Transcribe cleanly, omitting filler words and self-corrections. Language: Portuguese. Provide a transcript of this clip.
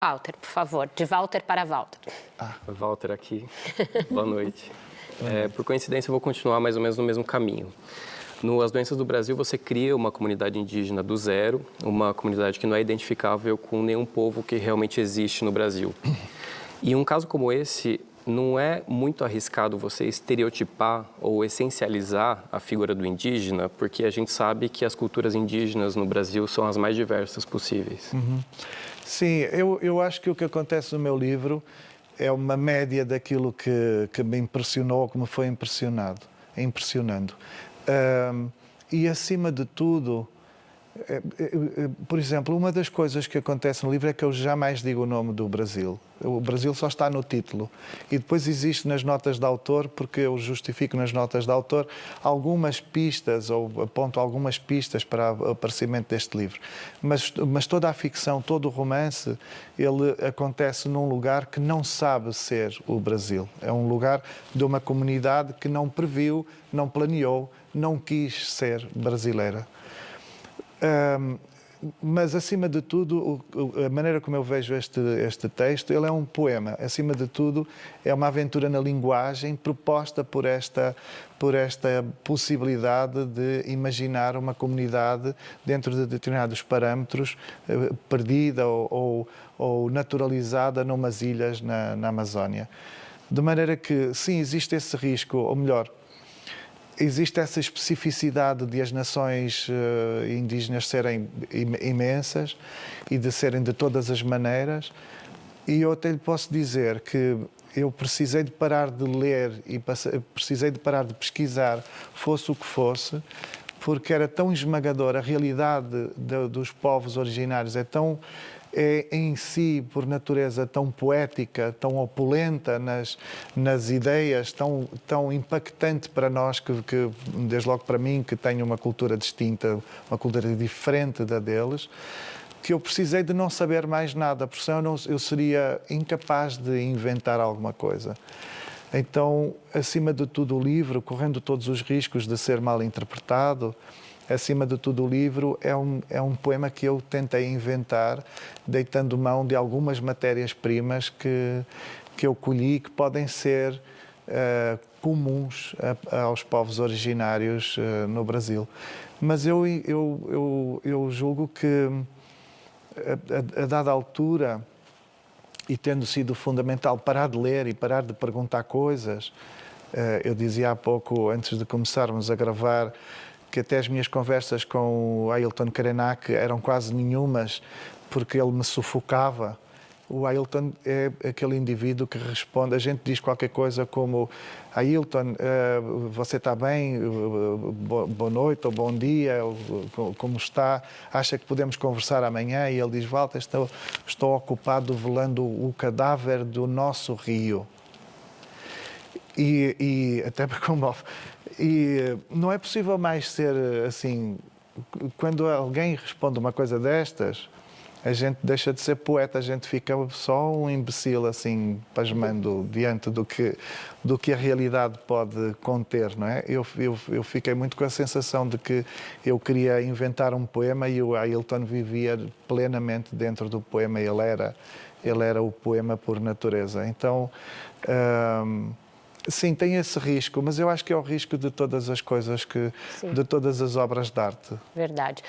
Walter, por favor, de Walter para Walter. Walter aqui, boa noite. Por coincidência, eu vou continuar mais ou menos no mesmo caminho. No As Doenças do Brasil, você cria uma comunidade indígena do zero, uma comunidade que não é identificável com nenhum povo que realmente existe no Brasil. E um caso como esse, não é muito arriscado você estereotipar ou essencializar a figura do indígena, porque a gente sabe que as culturas indígenas no Brasil são as mais diversas possíveis. Sim, eu acho que o que acontece no meu livro é uma média daquilo que me impressionou, que me foi impressionando. E, acima de tudo, por exemplo, uma das coisas que acontece no livro é que eu jamais digo o nome do Brasil. O Brasil só está no título. E depois existe nas notas de autor, porque eu justifico nas notas de autor algumas pistas, ou aponto algumas pistas para o aparecimento deste livro. Mas toda a ficção, todo o romance, ele acontece num lugar que não sabe ser o Brasil. É um lugar de uma comunidade que não previu, não planeou, não quis ser brasileira. Mas, acima de tudo, a maneira como eu vejo este texto, ele é um poema. Acima de tudo, é uma aventura na linguagem proposta por esta possibilidade de imaginar uma comunidade dentro de determinados parâmetros, perdida ou naturalizada numas ilhas na Amazónia. De maneira que, sim, existe esse risco, ou melhor, existe essa especificidade de as nações indígenas serem imensas e de serem de todas as maneiras. E eu até lhe posso dizer que eu precisei de parar de ler e precisei de parar de pesquisar, fosse o que fosse, porque era tão esmagadora. A realidade dos povos originários é em si, por natureza, tão poética, tão opulenta nas ideias, tão impactante para nós, que, desde logo para mim, que tenho uma cultura distinta, uma cultura diferente da deles, que eu precisei de não saber mais nada, porque senão eu seria incapaz de inventar alguma coisa. Então, acima de tudo, o livro, correndo todos os riscos de ser mal interpretado, acima de tudo, o livro é um poema que eu tentei inventar, deitando mão de algumas matérias-primas que eu colhi, que podem ser comuns aos povos originários no Brasil. Mas eu julgo que, a dada altura, e tendo sido fundamental parar de ler e parar de perguntar coisas, eu dizia há pouco, antes de começarmos a gravar, que até as minhas conversas com o Ailton Krenak eram quase nenhumas, porque ele me sufocava. O Ailton é aquele indivíduo que responde, a gente diz qualquer coisa como: Ailton, você está bem? Boa noite ou bom dia, como está? Acha que podemos conversar amanhã? E ele diz: Walter, estou ocupado velando o cadáver do nosso rio. E até me comove. E não é possível mais ser assim. Quando alguém responde uma coisa destas, a gente deixa de ser poeta, a gente fica só um imbecil, assim, pasmando diante do que a realidade pode conter, não é? Eu fiquei muito com a sensação de que eu queria inventar um poema e o Ailton vivia plenamente dentro do poema. Ele era o poema por natureza. Então, sim, tem esse risco, mas eu acho que é o risco de todas as coisas, de todas as obras de arte. Verdade.